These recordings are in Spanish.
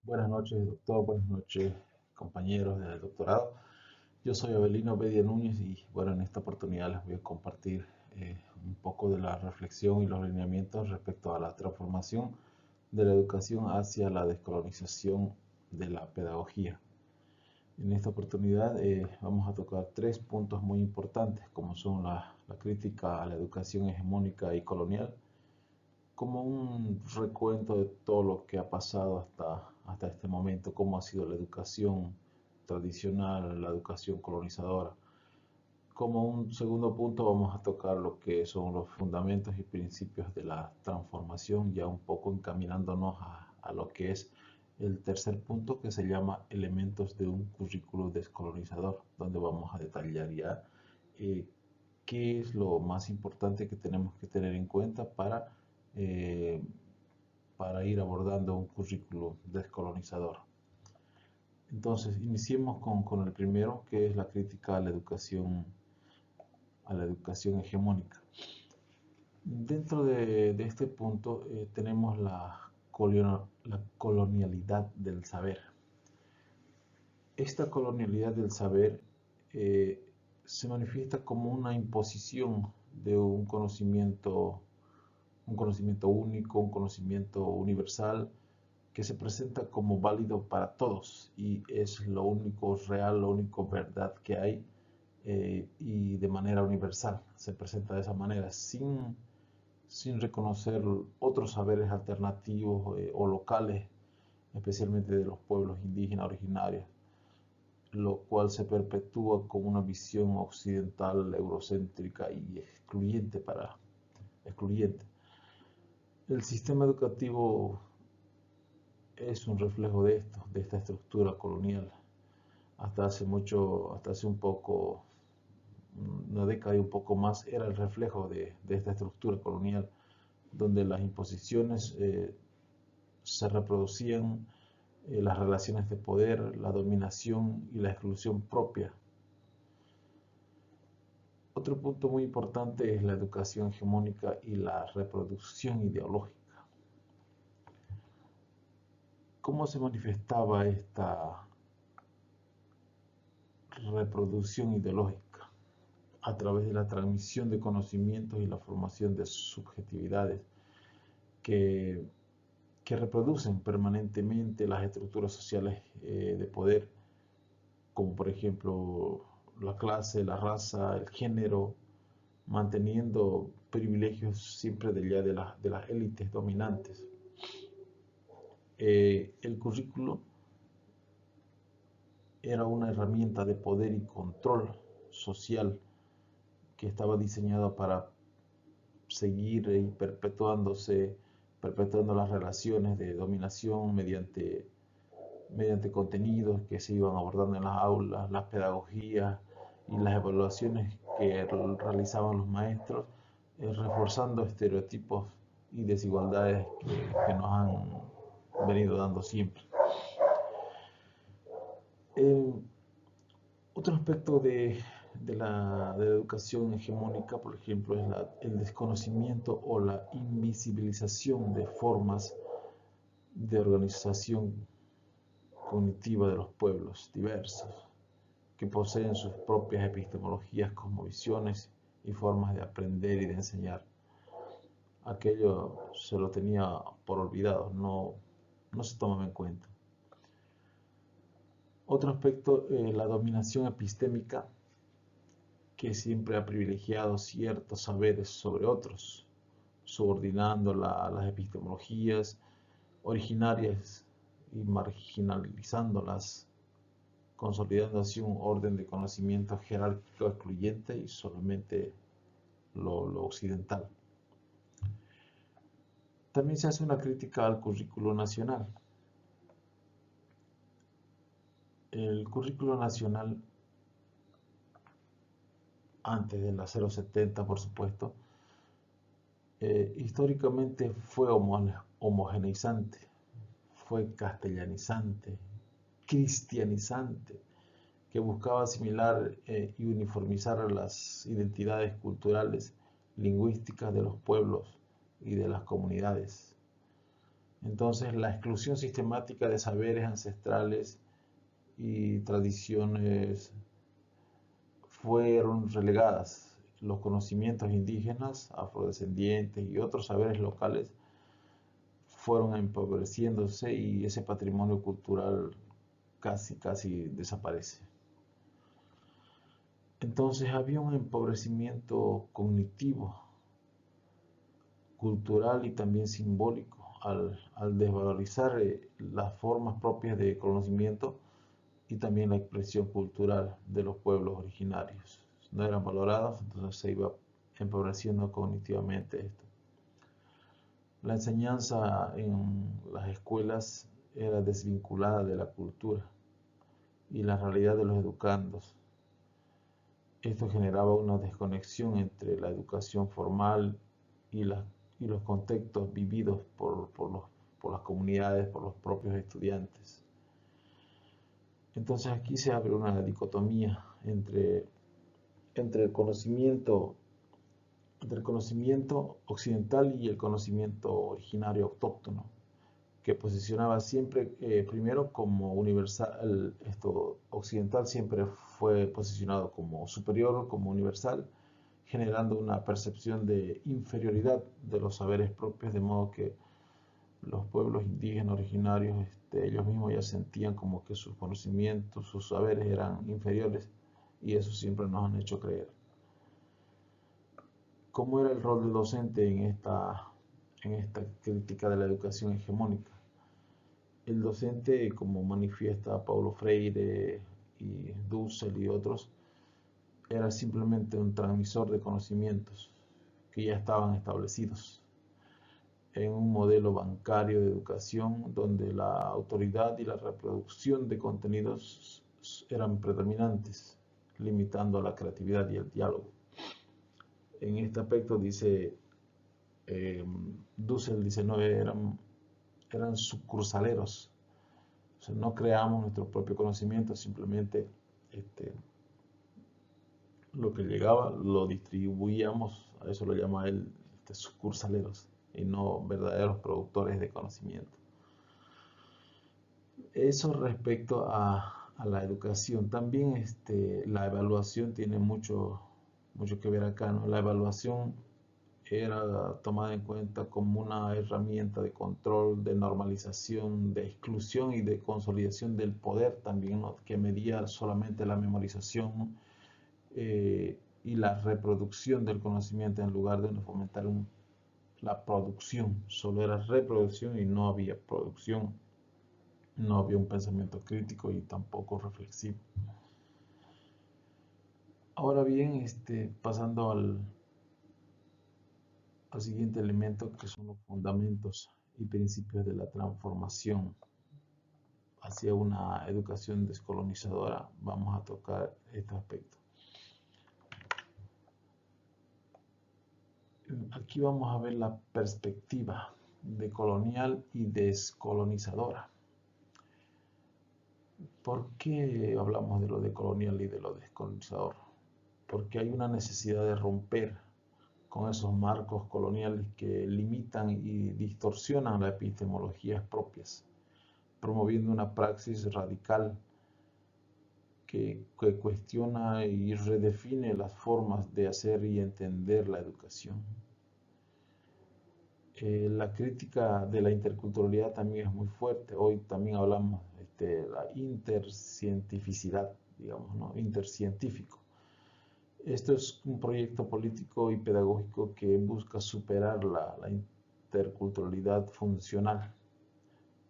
Buenas noches, doctor. Buenas noches, compañeros del doctorado. Yo soy Avelino Bedia Núñez y bueno, en esta oportunidad les voy a compartir un poco de la reflexión y los lineamientos respecto a la transformación de la educación hacia la descolonización de la pedagogía. En esta oportunidad vamos a tocar tres puntos muy importantes, como son la crítica a la educación hegemónica y colonial, como un recuento de todo lo que ha pasado hasta este momento, cómo ha sido la educación tradicional, la educación colonizadora. Como un segundo punto vamos a tocar lo que son los fundamentos y principios de la transformación, ya un poco encaminándonos a lo que es el tercer punto, que se llama elementos de un currículo descolonizador, donde vamos a detallar ya eh, qué es lo más importante que tenemos que tener en cuenta eh, para ir abordando un currículo descolonizador. Entonces, iniciemos con el primero, que es la crítica a la educación hegemónica. Dentro de este punto tenemos la colonialidad del saber. Esta colonialidad del saber eh, se manifiesta como una imposición de un conocimiento único, un conocimiento universal, que se presenta como válido para todos y es lo único real, lo único verdad que hay, y de manera universal. Se presenta de esa manera sin reconocer otros saberes alternativos o locales, especialmente de los pueblos indígenas originarios, lo cual se perpetúa con una visión occidental, eurocéntrica y excluyente. El sistema educativo es un reflejo de esto, de esta estructura colonial. Hasta hace un poco, una década y un poco más, era el reflejo de esta estructura colonial, donde las imposiciones se reproducían, las relaciones de poder, la dominación y la exclusión propia. Otro punto muy importante es la educación hegemónica y la reproducción ideológica. ¿Cómo se manifestaba esta reproducción ideológica? A través de la transmisión de conocimientos y la formación de subjetividades que, que reproducen permanentemente las estructuras sociales de poder, como por ejemplo la clase, la raza, el género, manteniendo privilegios siempre de las élites dominantes. El currículo era una herramienta de poder y control social que estaba diseñada para seguir y perpetuando las relaciones de dominación mediante contenidos que se iban abordando en las aulas, las pedagogías y las evaluaciones que realizaban los maestros, reforzando estereotipos y desigualdades que nos han venido dando siempre. Eh, Otro aspecto de la educación hegemónica, por ejemplo, es el desconocimiento o la invisibilización de formas de organización cognitiva de los pueblos diversos, que poseen sus propias epistemologías, cosmovisiones y formas de aprender y de enseñar. Aquello se lo tenía por olvidado, no se tomaba en cuenta. Otro aspecto, la dominación epistémica, que siempre ha privilegiado ciertos saberes sobre otros, subordinando las epistemologías originarias y marginalizándolas, consolidando así un orden de conocimiento jerárquico excluyente y solamente lo occidental. También se hace una crítica al currículo nacional. El currículo nacional, antes de la 070 por supuesto, históricamente fue homogeneizante, fue castellanizante, cristianizante, que buscaba asimilar y uniformizar las identidades culturales, lingüísticas de los pueblos y de las comunidades. Entonces, la exclusión sistemática de saberes ancestrales y tradiciones fueron relegadas. Los conocimientos indígenas, afrodescendientes y otros saberes locales fueron empobreciéndose y ese patrimonio cultural casi desaparece. Entonces había un empobrecimiento cognitivo, cultural y también simbólico al desvalorizar las formas propias de conocimiento y también la expresión cultural de los pueblos originarios. No eran valorados, entonces se iba empobreciendo cognitivamente esto. La enseñanza en las escuelas era desvinculada de la cultura y la realidad de los educandos. Esto generaba una desconexión entre la educación formal y los contextos vividos por las comunidades, por los propios estudiantes. Entonces aquí se abre una dicotomía entre el conocimiento occidental y el conocimiento originario autóctono, que posicionaba siempre primero como universal. Esto occidental siempre fue posicionado como superior, como universal, generando una percepción de inferioridad de los saberes propios, de modo que los pueblos indígenas originarios, ellos mismos ya sentían como que sus conocimientos, sus saberes eran inferiores, y eso siempre nos han hecho creer. ¿Cómo era el rol del docente en esta crítica de la educación hegemónica? El docente, como manifiesta Paulo Freire y Dussel y otros, era simplemente un transmisor de conocimientos que ya estaban establecidos en un modelo bancario de educación donde la autoridad y la reproducción de contenidos eran predominantes, limitando la creatividad y el diálogo. En este aspecto dice Dussel, dice, no, eran sucursaleros. O sea, no creamos nuestro propio conocimiento, simplemente lo que llegaba lo distribuíamos, a eso lo llama él sucursaleros, y no verdaderos productores de conocimiento. Eso respecto a la educación. También la evaluación tiene mucho que ver acá, ¿no? La evaluación era tomada en cuenta como una herramienta de control, de normalización, de exclusión y de consolidación del poder también, ¿no? Que medía solamente la memorización y la reproducción del conocimiento en lugar de fomentar la producción. Solo era reproducción y no había producción, no había un pensamiento crítico y tampoco reflexivo. Ahora bien, pasando al siguiente elemento, que son los fundamentos y principios de la transformación hacia una educación descolonizadora, vamos a tocar este aspecto. Aquí vamos a ver la perspectiva decolonial y descolonizadora. ¿Por qué hablamos de lo decolonial y de lo descolonizador? Porque hay una necesidad de romper con esos marcos coloniales que limitan y distorsionan las epistemologías propias, promoviendo una praxis radical que cuestiona y redefine las formas de hacer y entender la educación. La crítica de la interculturalidad también es muy fuerte. Hoy también hablamos de la intercientificidad, digamos, ¿no? Intercientífico. Esto es un proyecto político y pedagógico que busca superar la interculturalidad funcional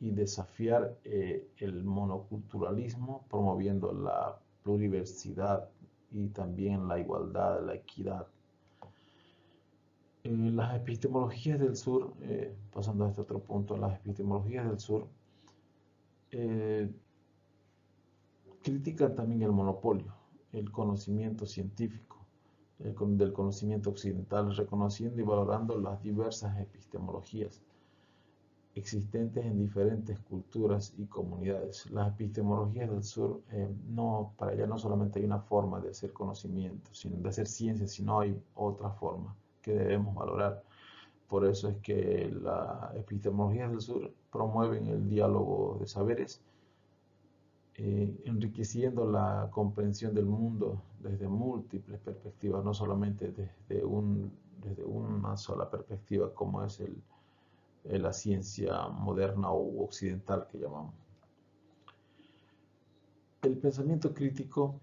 y desafiar el monoculturalismo, promoviendo la pluriversidad y también la igualdad, la equidad. Las epistemologías del sur, pasando a este otro punto, las epistemologías del sur critican también el monopolio, el conocimiento científico del conocimiento occidental, reconociendo y valorando las diversas epistemologías existentes en diferentes culturas y comunidades. Las epistemologías del sur, para ellas no solamente hay una forma de hacer conocimiento, sino de hacer ciencia, sino hay otra forma que debemos valorar. Por eso es que la epistemología del sur promueven el diálogo de saberes, enriqueciendo la comprensión del mundo desde múltiples perspectivas, no solamente desde una sola perspectiva como es la ciencia moderna o occidental que llamamos. El pensamiento crítico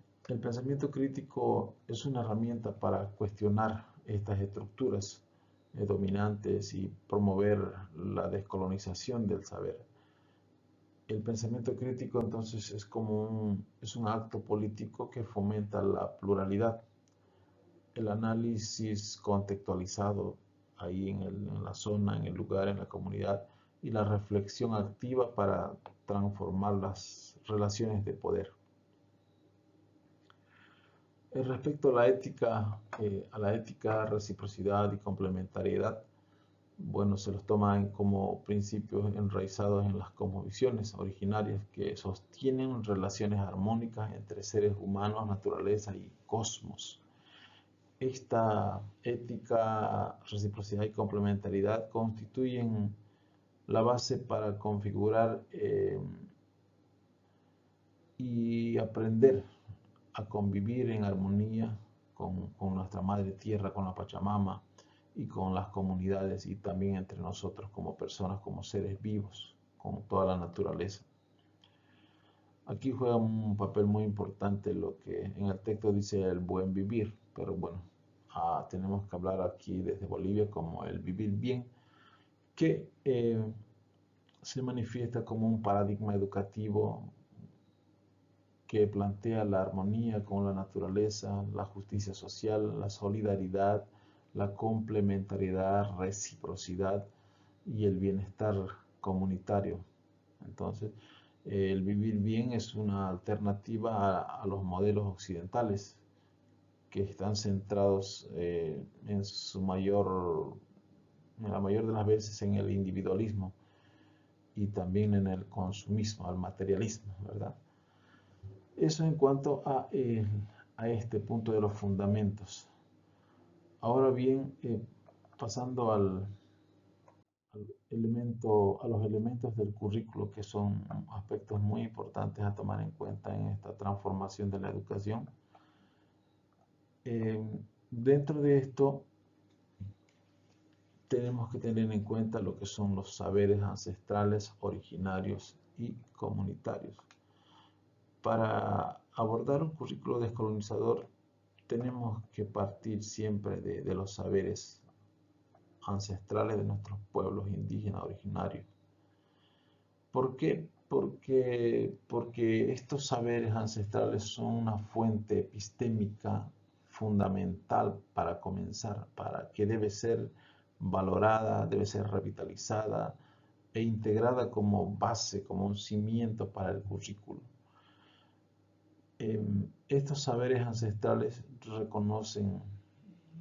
es una herramienta para cuestionar estas estructuras dominantes y promover la descolonización del saber. El pensamiento crítico entonces es un acto político que fomenta la pluralidad, el análisis contextualizado ahí en la zona, en el lugar, en la comunidad, y la reflexión activa para transformar las relaciones de poder. Respecto a la ética, reciprocidad y complementariedad, bueno, se los toman como principios enraizados en las cosmovisiones originarias que sostienen relaciones armónicas entre seres humanos, naturaleza y cosmos. Esta ética, reciprocidad y complementariedad constituyen la base para configurar y aprender a convivir en armonía con nuestra madre tierra, con la Pachamama y con las comunidades, y también entre nosotros como personas, como seres vivos, con toda la naturaleza. Aquí juega un papel muy importante lo que en el texto dice el buen vivir, pero bueno, tenemos que hablar aquí desde Bolivia como el vivir bien, que se manifiesta como un paradigma educativo que plantea la armonía con la naturaleza, la justicia social, la solidaridad, la complementariedad, reciprocidad y el bienestar comunitario. Entonces, el vivir bien es una alternativa a los modelos occidentales que están centrados en la mayor de las veces en el individualismo y también en el consumismo, al materialismo, ¿verdad? Eso en cuanto a este punto de los fundamentos. Ahora bien, pasando a los elementos del currículo, que son aspectos muy importantes a tomar en cuenta en esta transformación de la educación. Dentro de esto, tenemos que tener en cuenta lo que son los saberes ancestrales, originarios y comunitarios. Para abordar un currículo descolonizador, tenemos que partir siempre de los saberes ancestrales de nuestros pueblos indígenas originarios. ¿Por qué? Porque estos saberes ancestrales son una fuente epistémica fundamental para comenzar, que debe ser valorada, debe ser revitalizada e integrada como base, como un cimiento para el currículo. Estos saberes ancestrales reconocen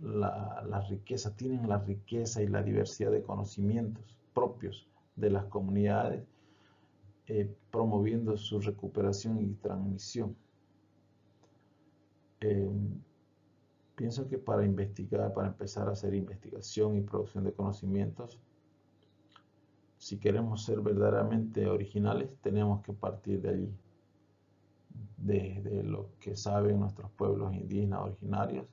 la riqueza, tienen la riqueza y la diversidad de conocimientos propios de las comunidades, promoviendo su recuperación y transmisión. Pienso que para investigar, para empezar a hacer investigación y producción de conocimientos, si queremos ser verdaderamente originales, tenemos que partir de allí, de lo que saben nuestros pueblos indígenas originarios,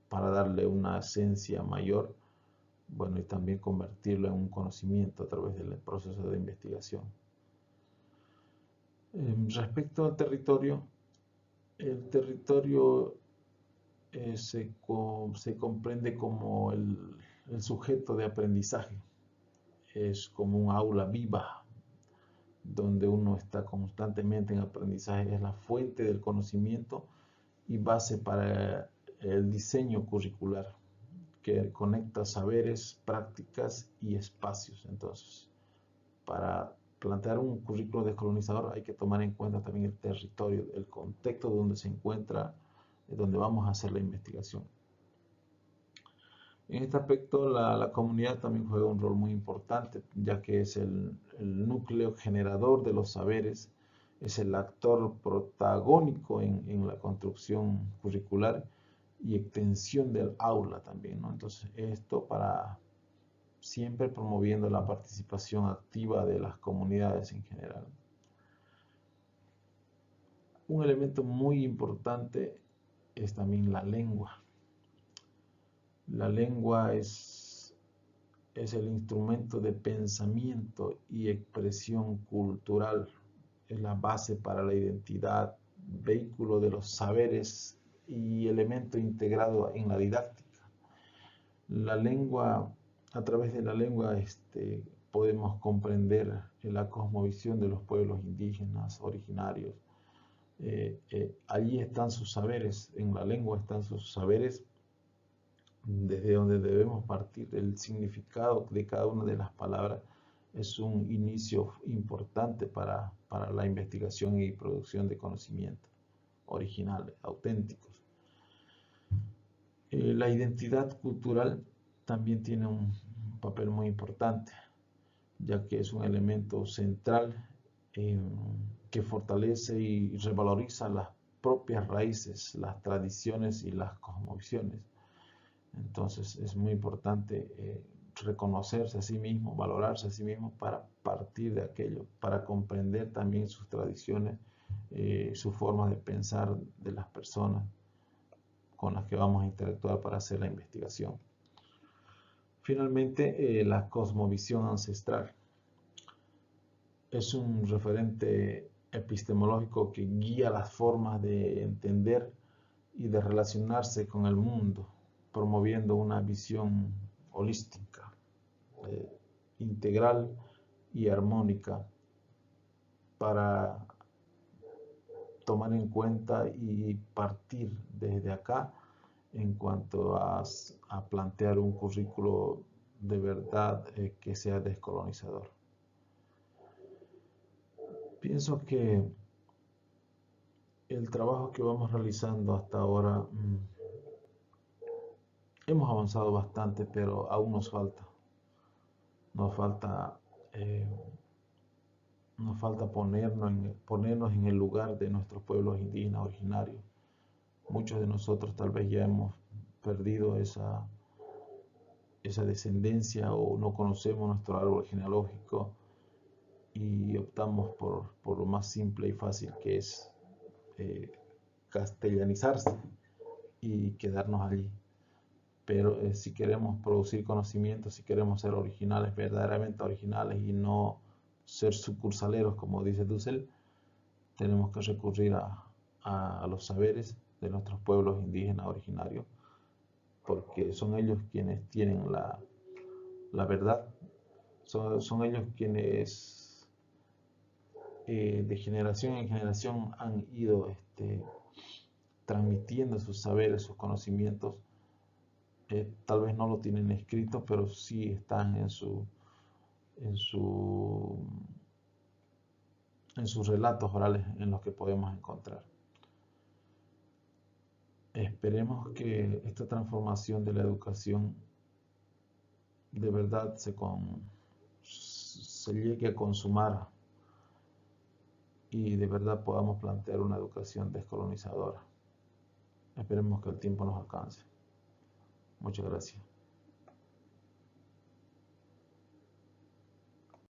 para darle una esencia mayor, bueno, y también convertirlo en un conocimiento a través del proceso de investigación. Respecto al territorio, el territorio se comprende como el sujeto de aprendizaje. Es como un aula viva, donde uno está constantemente en aprendizaje, es la fuente del conocimiento y base para el diseño curricular, que conecta saberes, prácticas y espacios. Entonces, para plantear un currículo descolonizador hay que tomar en cuenta también el territorio, el contexto donde se encuentra, donde vamos a hacer la investigación. En este aspecto, la comunidad también juega un rol muy importante, ya que es el núcleo generador de los saberes, es el actor protagónico en la construcción curricular y extensión del aula también, ¿no? Entonces, esto para siempre promoviendo la participación activa de las comunidades en general. Un elemento muy importante es también la lengua. La lengua es el instrumento de pensamiento y expresión cultural. Es la base para la identidad, vehículo de los saberes y elemento integrado en la didáctica. La lengua, a través de la lengua, podemos comprender la cosmovisión de los pueblos indígenas originarios. Allí están sus saberes, en la lengua están sus saberes, desde donde debemos partir. El significado de cada una de las palabras es un inicio importante para la investigación y producción de conocimientos originales, auténticos. La identidad cultural también tiene un papel muy importante, ya que es un elemento central que fortalece y revaloriza las propias raíces, las tradiciones y las cosmovisiones. Entonces es muy importante reconocerse a sí mismo, valorarse a sí mismo para partir de aquello, para comprender también sus tradiciones, su forma de pensar de las personas con las que vamos a interactuar para hacer la investigación. Finalmente, la cosmovisión ancestral es un referente epistemológico que guía las formas de entender y de relacionarse con el mundo, promoviendo una visión holística, integral y armónica para tomar en cuenta y partir desde acá en cuanto a plantear un currículo de verdad que sea descolonizador. Pienso que el trabajo que vamos realizando hasta ahora hemos avanzado bastante, pero aún nos falta. Nos falta ponernos en el lugar de nuestros pueblos indígenas originarios. Muchos de nosotros tal vez ya hemos perdido esa descendencia o no conocemos nuestro árbol genealógico y optamos por lo más simple y fácil, que es castellanizarse y quedarnos allí. Pero si queremos producir conocimientos, si queremos ser originales, verdaderamente originales y no ser sucursaleros, como dice Dussel, tenemos que recurrir a los saberes de nuestros pueblos indígenas originarios, porque son ellos quienes tienen la verdad, son ellos quienes de generación en generación han ido transmitiendo sus saberes, sus conocimientos. Tal vez no lo tienen escrito, pero sí están en sus relatos orales en los que podemos encontrar. Esperemos que esta transformación de la educación de verdad se llegue a consumar y de verdad podamos plantear una educación descolonizadora. Esperemos que el tiempo nos alcance. Muchas gracias.